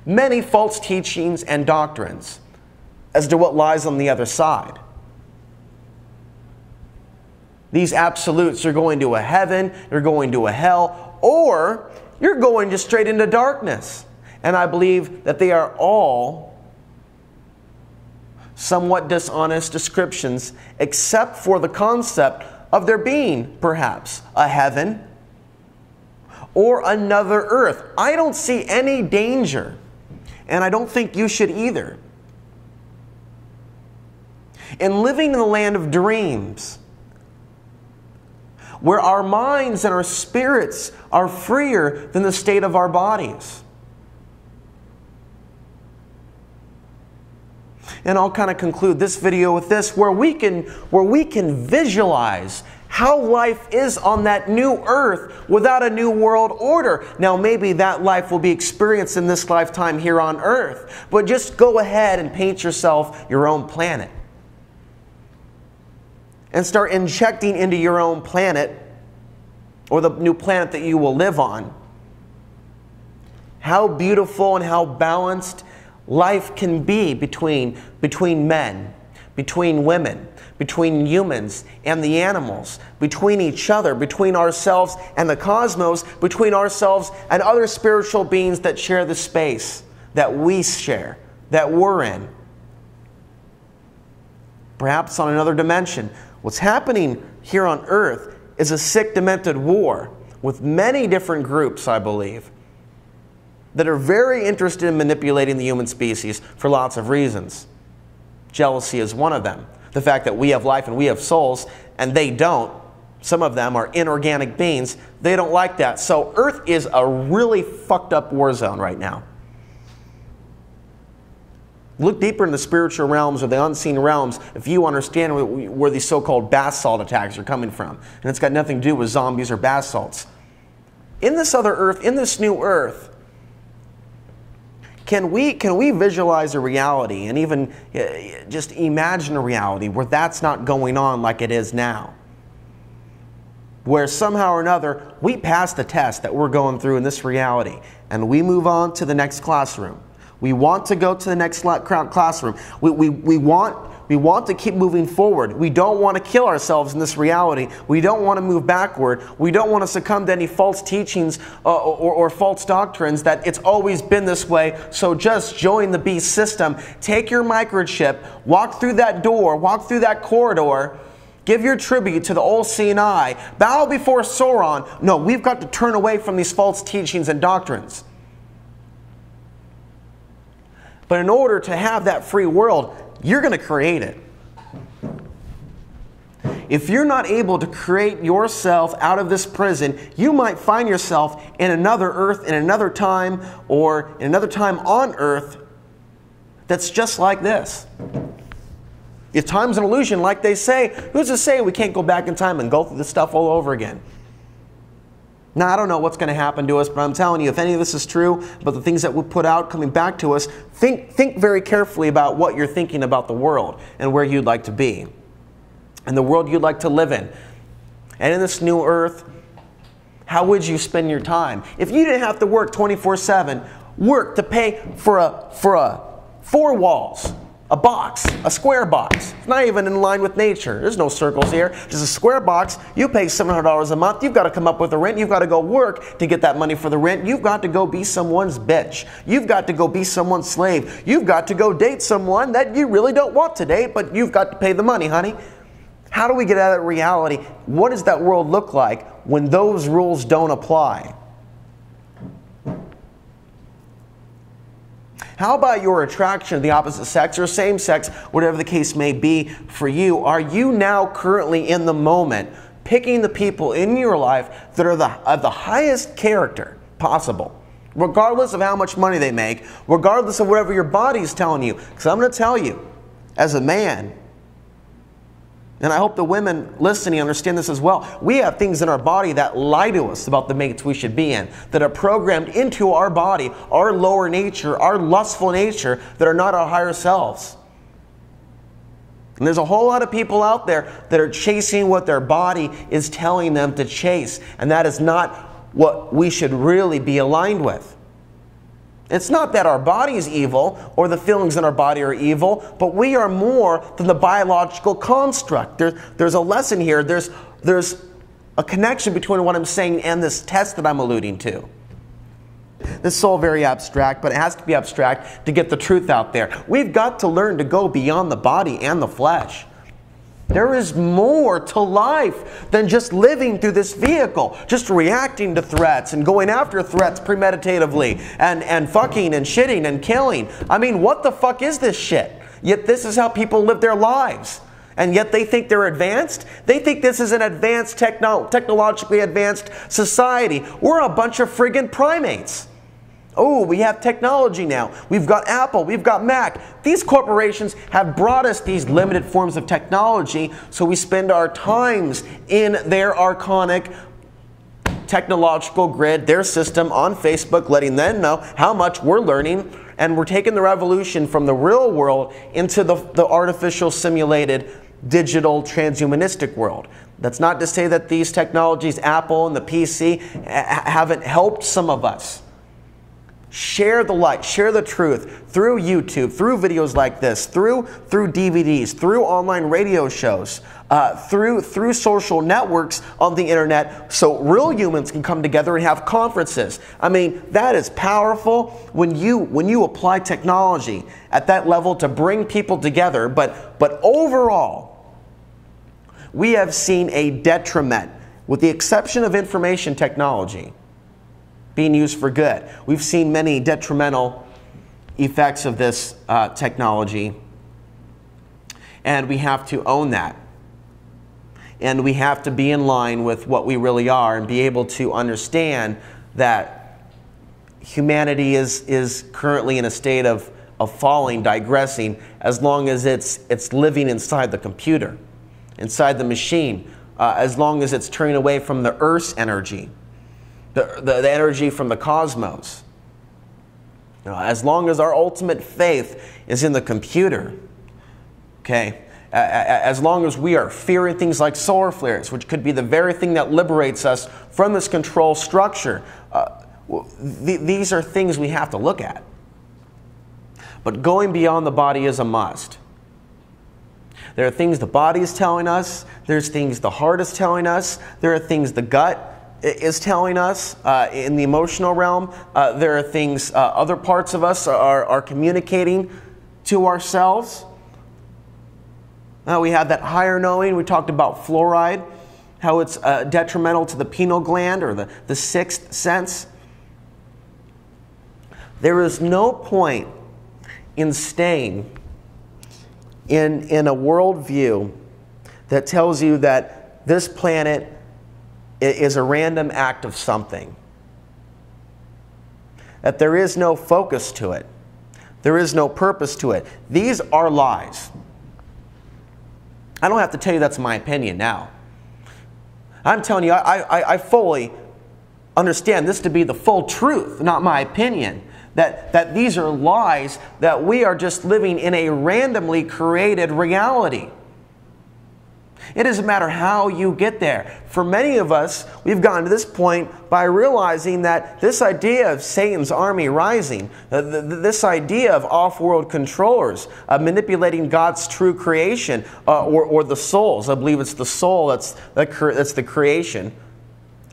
many false teachings and doctrines as to what lies on the other side. These absolutes, you're going to a heaven, you're going to a hell, or you're going just straight into darkness. And I believe that they are all somewhat dishonest descriptions, except for the concept of there being, perhaps, a heaven or another earth. I don't see any danger, and I don't think you should either, in living in the land of dreams, where our minds and our spirits are freer than the state of our bodies. And I'll kind of conclude this video with this, where we can visualize how life is on that new earth without a new world order. Now, maybe that life will be experienced in this lifetime here on earth, but just go ahead and paint yourself your own planet. And start injecting into your own planet, or the new planet that you will live on, how beautiful and how balanced life can be between men, between women, between humans and the animals, between each other, between ourselves and the cosmos, between ourselves and other spiritual beings that share the space that we share, that we're in. Perhaps on another dimension. What's happening here on earth is a sick, demented war with many different groups, I believe, that are very interested in manipulating the human species for lots of reasons. Jealousy is one of them. The fact that we have life and we have souls, and they don't. Some of them are inorganic beings. They don't like that. So Earth is a really fucked up war zone right now. Look deeper in the spiritual realms or the unseen realms if you understand where these so-called basalt attacks are coming from. And it's got nothing to do with zombies or basalts. In this other Earth, in this new Earth, can we visualize a reality and even just imagine a reality where that's not going on like it is now? Where somehow or another we pass the test that we're going through in this reality and we move on to the next classroom. We want to go to the next classroom. We want to keep moving forward. We don't want to kill ourselves in this reality. We don't want to move backward. We don't want to succumb to any false teachings or false doctrines that it's always been this way, so just join the beast system. Take your microchip, walk through that door, walk through that corridor, give your tribute to the all-seeing eye, bow before Sauron. No, we've got to turn away from these false teachings and doctrines. But in order to have that free world, you're going to create it. If you're not able to create yourself out of this prison, you might find yourself in another earth, in another time, or in another time on earth that's just like this. If time's an illusion, like they say, who's to say we can't go back in time and go through this stuff all over again? Now, I don't know what's going to happen to us, but I'm telling you, if any of this is true, but the things that we put out coming back to us, think very carefully about what you're thinking about the world and where you'd like to be and the world you'd like to live in. And in this new earth, how would you spend your time? If you didn't have to work 24/7, work to pay for four walls, a box, a square box. It's not even in line with nature. There's no circles here. Just a square box. You pay $700 a month. You've got to come up with a rent. You've got to go work to get that money for the rent. You've got to go be someone's bitch. You've got to go be someone's slave. You've got to go date someone that you really don't want to date, but you've got to pay the money, honey. How do we get out of that reality? What does that world look like when those rules don't apply? How about your attraction to the opposite sex or same sex, whatever the case may be for you? Are you now currently in the moment picking the people in your life that are of the highest character possible, regardless of how much money they make, regardless of whatever your body's telling you? Because I'm going to tell you, as a man, and I hope the women listening understand this as well, we have things in our body that lie to us about the mates we should be in, that are programmed into our body, our lower nature, our lustful nature, that are not our higher selves. And there's a whole lot of people out there that are chasing what their body is telling them to chase, and that is not what we should really be aligned with. It's not that our body is evil or the feelings in our body are evil, but we are more than the biological construct. There's a lesson here. There's a connection between what I'm saying and this test that I'm alluding to. This is all very abstract, but it has to be abstract to get the truth out there. We've got to learn to go beyond the body and the flesh. There is more to life than just living through this vehicle, just reacting to threats and going after threats premeditatively and fucking and shitting and killing. I mean, what the fuck is this shit? Yet this is how people live their lives. And yet they think they're advanced? They think this is an advanced, technologically advanced society. We're a bunch of friggin' primates. Oh, we have technology now. We've got Apple, we've got Mac. These corporations have brought us these limited forms of technology, so we spend our times in their archonic technological grid, their system on Facebook, letting them know how much we're learning, and we're taking the revolution from the real world into the artificial simulated digital transhumanistic world. That's not to say that these technologies, Apple and the PC, haven't helped some of us. Share the light, share the truth through YouTube, through videos like this, through DVDs, through online radio shows, through social networks on the internet, so real humans can come together and have conferences. I mean, that is powerful when you apply technology at that level to bring people together. But overall, we have seen a detriment, with the exception of information technology being used for good. We've seen many detrimental effects of this technology, and we have to own that. And we have to be in line with what we really are and be able to understand that humanity is currently in a state of falling, digressing, as long as it's living inside the computer, inside the machine, as long as it's turning away from the Earth's energy. The energy from the cosmos. As long as our ultimate faith is in the computer, okay, as long as we are fearing things like solar flares, which could be the very thing that liberates us from this control structure, these are things we have to look at. But going beyond the body is a must. There are things the body is telling us, there's things the heart is telling us, there are things the gut is telling us in the emotional realm. There are things other parts of us are communicating to ourselves. We have that higher knowing. We talked about fluoride, how it's detrimental to the pineal gland or the sixth sense. There is no point in staying in a worldview that tells you that this planet is a random act of something. That there is no focus to it. There is no purpose to it. These are lies. I don't have to tell you that's my opinion now. I'm telling you, I fully understand this to be the full truth, not my opinion. That these are lies, that we are just living in a randomly created reality. It doesn't matter how you get there. For many of us, we've gotten to this point by realizing that this idea of Satan's army rising, this idea of off-world controllers manipulating God's true creation, or the souls. I believe it's the soul that's the creation.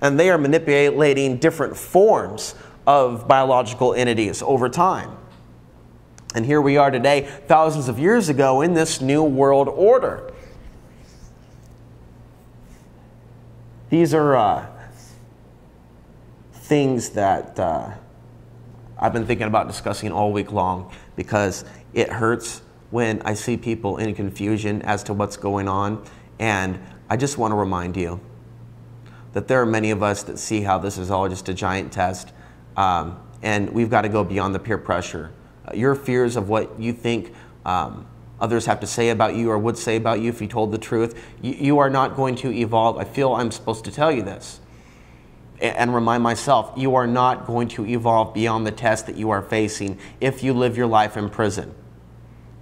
And they are manipulating different forms of biological entities over time. And here we are today, thousands of years ago, in this new world order. These are things that I've been thinking about discussing all week long, because it hurts when I see people in confusion as to what's going on. And I just want to remind you that there are many of us that see how this is all just a giant test, and we've got to go beyond the peer pressure. Your fears of what you think others have to say about you or would say about you if you told the truth, you are not going to evolve. I feel I'm supposed to tell you this and remind myself, you are not going to evolve beyond the test that you are facing if you live your life in prison.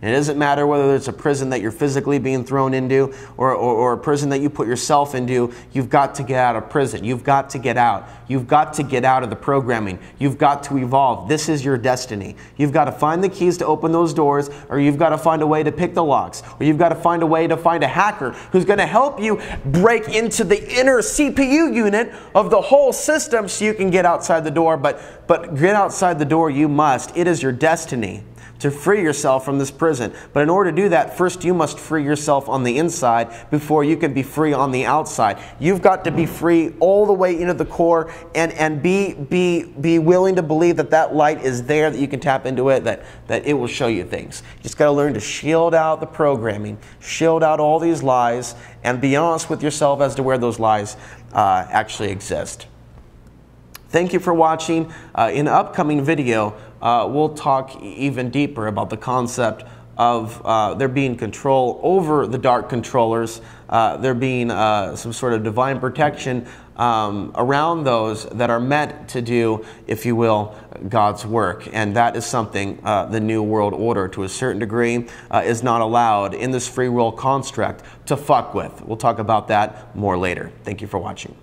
And it doesn't matter whether it's a prison that you're physically being thrown into or a prison that you put yourself into. You've got to get out of prison. You've got to get out. You've got to get out of the programming. You've got to evolve. This is your destiny. You've got to find the keys to open those doors, or you've got to find a way to pick the locks, or you've got to find a way to find a hacker who's going to help you break into the inner CPU unit of the whole system so you can get outside the door. But get outside the door you must. It is your destiny to free yourself from this prison. But in order to do that, first you must free yourself on the inside before you can be free on the outside. You've got to be free all the way into the core and be willing to believe that that light is there, that you can tap into it, that it will show you things. You just got to learn to shield out the programming, shield out all these lies, and be honest with yourself as to where those lies actually exist. Thank you for watching. In an upcoming video, we'll talk even deeper about the concept of there being control over the dark controllers, there being some sort of divine protection around those that are meant to do, if you will, God's work. And that is something the New World Order, to a certain degree, is not allowed in this free will construct to fuck with. We'll talk about that more later. Thank you for watching.